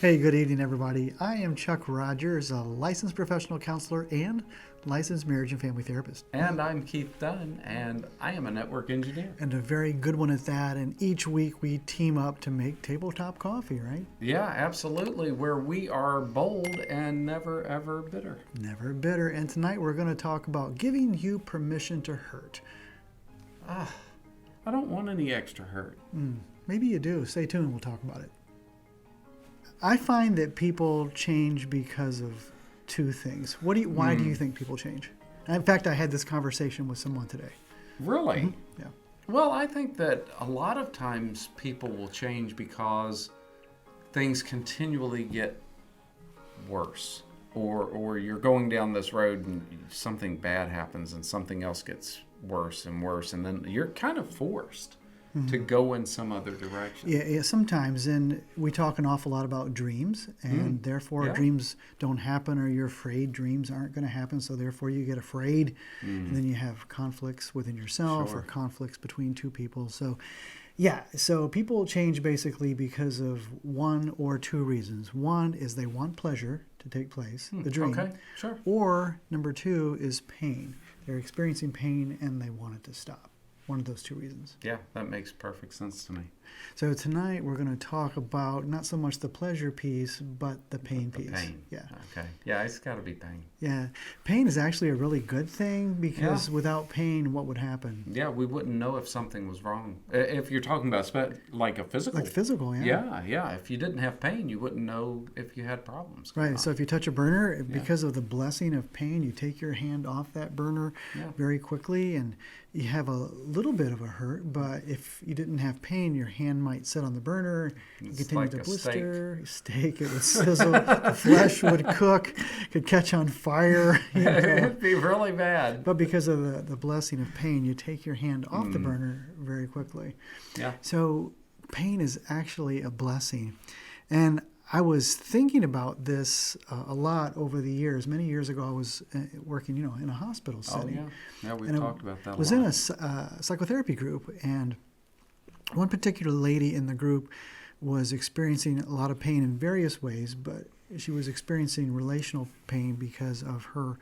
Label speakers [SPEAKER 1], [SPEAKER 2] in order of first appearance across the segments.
[SPEAKER 1] Hey, good evening, everybody. I am Chuck Rogers, a licensed professional counselor and licensed marriage and family therapist.
[SPEAKER 2] And I'm Keith Dunn, and I am a network engineer.
[SPEAKER 1] And a very good one at that. And each week we team up to make tabletop coffee, right?
[SPEAKER 2] Yeah, absolutely, where we are bold and never ever bitter.
[SPEAKER 1] Never bitter. And tonight we're going to talk about giving you permission to hurt.
[SPEAKER 2] I don't want any extra hurt.
[SPEAKER 1] Maybe you do. Stay tuned. We'll talk about it. I find that people change because of two things. Why do you think people change? And in fact, I had this conversation with someone today.
[SPEAKER 2] Really?
[SPEAKER 1] Yeah.
[SPEAKER 2] Well, I think that a lot of times people will change because things continually get worse. Or you're going down this road and something bad happens and something else gets worse and worse. And then you're kind of forced to go in some other direction.
[SPEAKER 1] Yeah, sometimes. And we talk an awful lot about dreams, and therefore dreams don't happen, or you're afraid dreams aren't going to happen, so therefore you get afraid, and then you have conflicts within yourself or conflicts between two people. So, yeah, so people change basically because of one or two reasons. One is they want pleasure to take place, the dream.
[SPEAKER 2] Okay, sure.
[SPEAKER 1] Or number two is pain. They're experiencing pain and they want it to stop. One of those two reasons.
[SPEAKER 2] Yeah, that makes perfect sense to me.
[SPEAKER 1] So tonight we're going to talk about not so much the pleasure piece, but the pain piece.
[SPEAKER 2] Pain.
[SPEAKER 1] Yeah.
[SPEAKER 2] Okay. Yeah, it's got to be pain.
[SPEAKER 1] Yeah. Pain is actually a really good thing because without pain, what would happen?
[SPEAKER 2] Yeah, we wouldn't know if something was wrong. If you're talking about like a physical.
[SPEAKER 1] Like physical, yeah.
[SPEAKER 2] Yeah. If you didn't have pain, you wouldn't know if you had problems.
[SPEAKER 1] Right. So if you touch a burner, because of the blessing of pain, you take your hand off that burner very quickly and you have a little bit of a hurt, but if you didn't have pain, your hand might sit on the burner, you continue
[SPEAKER 2] like
[SPEAKER 1] to
[SPEAKER 2] a
[SPEAKER 1] blister, steak, it would sizzle, the flesh would cook, could catch on fire.
[SPEAKER 2] It'd be really bad.
[SPEAKER 1] But because of the blessing of pain, you take your hand off the burner very quickly.
[SPEAKER 2] Yeah.
[SPEAKER 1] So pain is actually a blessing. And I was thinking about this a lot over the years. Many years ago, I was working, in a hospital setting.
[SPEAKER 2] Oh, yeah. Yeah, we've talked about that a lot.
[SPEAKER 1] I was in a psychotherapy group, and one particular lady in the group was experiencing a lot of pain in various ways, but she was experiencing relational pain because of her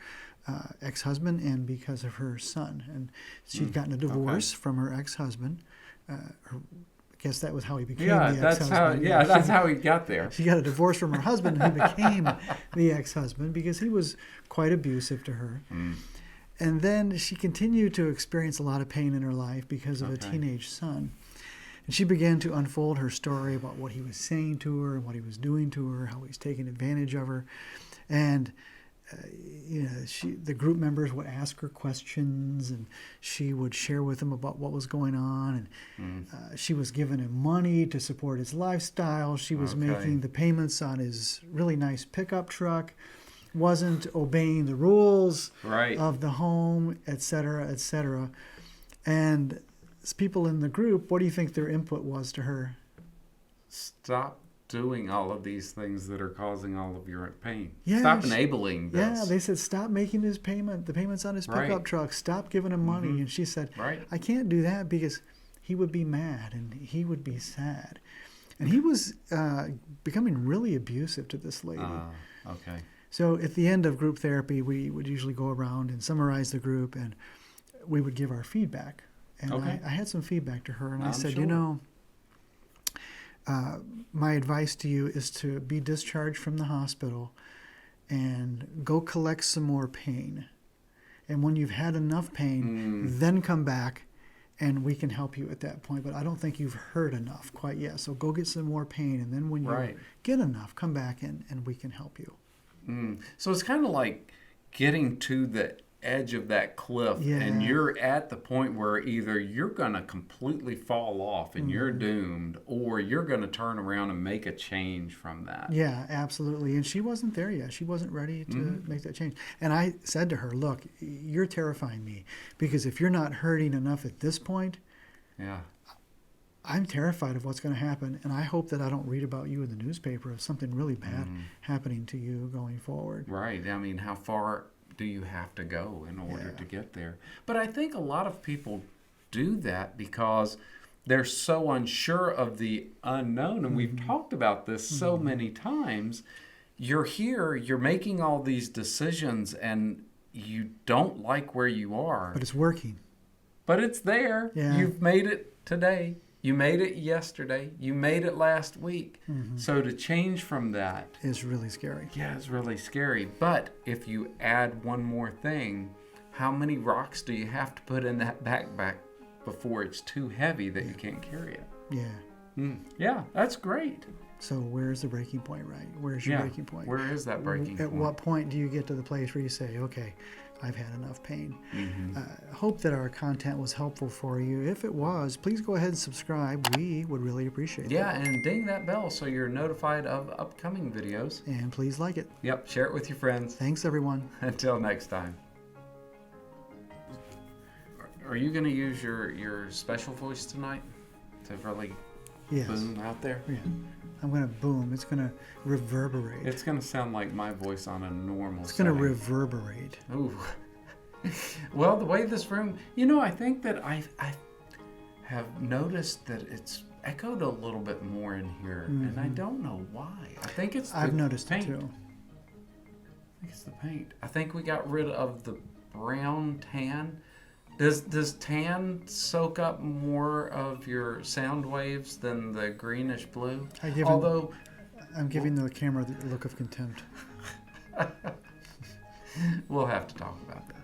[SPEAKER 1] ex-husband and because of her son. And she'd gotten a divorce from her ex-husband. I guess that was how he became the ex-husband.
[SPEAKER 2] That's how he got there.
[SPEAKER 1] She got a divorce from her husband, and he became the ex-husband because he was quite abusive to her. And then she continued to experience a lot of pain in her life because of a teenage son. And she began to unfold her story about what he was saying to her and what he was doing to her, how he was taking advantage of her. And the group members would ask her questions, and she would share with them about what was going on. And she was giving him money to support his lifestyle. She was making the payments on his really nice pickup truck, wasn't obeying the rules of the home, et cetera, et cetera. And people in the group, what do you think their input was to her?
[SPEAKER 2] Stop doing all of these things that are causing all of your pain.
[SPEAKER 1] Yeah,
[SPEAKER 2] Stop enabling this.
[SPEAKER 1] Yeah, they said, stop making the payments on his pickup truck. Stop giving him money. And she said, I can't do that because he would be mad and he would be sad. And he was becoming really abusive to this lady.
[SPEAKER 2] Okay.
[SPEAKER 1] So at the end of group therapy, we would usually go around and summarize the group, and we would give our feedback. And I had some feedback to her, and I said, my advice to you is to be discharged from the hospital and go collect some more pain. And when you've had enough pain, then come back and we can help you at that point. But I don't think you've hurt enough quite yet. So go get some more pain. And then when you get enough, come back and we can help you.
[SPEAKER 2] So it's kind of like getting to the edge of that cliff, and you're at the point where either you're going to completely fall off and you're doomed, or you're going to turn around and make a change from that.
[SPEAKER 1] Yeah, absolutely. And she wasn't there yet. She wasn't ready to make that change. And I said to her, look, you're terrifying me, because if you're not hurting enough at this point, I'm terrified of what's going to happen, and I hope that I don't read about you in the newspaper of something really bad happening to you going forward.
[SPEAKER 2] Right. I mean, how far do you have to go in order to get there? But I think a lot of people do that because they're so unsure of the unknown. And we've talked about this so many times. You're here, you're making all these decisions, and you don't like where you are.
[SPEAKER 1] But it's working.
[SPEAKER 2] But it's there.
[SPEAKER 1] Yeah.
[SPEAKER 2] You've made it today. You made it yesterday. You made it last week. So to change from that
[SPEAKER 1] is really scary.
[SPEAKER 2] Yeah, it's really scary. But if you add one more thing, how many rocks do you have to put in that backpack before it's too heavy that you can't carry it?
[SPEAKER 1] Yeah.
[SPEAKER 2] Yeah, that's great.
[SPEAKER 1] So where's the breaking point, right? Where's your breaking point?
[SPEAKER 2] Where is that breaking point?
[SPEAKER 1] At what point do you get to the place where you say, okay, I've had enough pain? Hope that our content was helpful for you. If it was, please go ahead and subscribe. We would really appreciate it.
[SPEAKER 2] Yeah, and ding that bell so you're notified of upcoming videos.
[SPEAKER 1] And please like it.
[SPEAKER 2] Yep, share it with your friends.
[SPEAKER 1] Thanks, everyone.
[SPEAKER 2] Until next time. Are you going to use your special voice tonight to really boom out there?
[SPEAKER 1] Yeah. I'm going to boom. It's going to reverberate.
[SPEAKER 2] It's going to sound like my voice on a normal
[SPEAKER 1] It's going to reverberate.
[SPEAKER 2] Ooh. Well, the way this room... I think that I have noticed that it's echoed a little bit more in here, and I don't know why. I think it's the
[SPEAKER 1] I've noticed
[SPEAKER 2] paint.
[SPEAKER 1] it too.
[SPEAKER 2] I think it's the paint. I think we got rid of the brown tan. Does tan soak up more of your sound waves than the greenish blue? Although
[SPEAKER 1] I'm giving the camera the look of contempt.
[SPEAKER 2] We'll have to talk about that.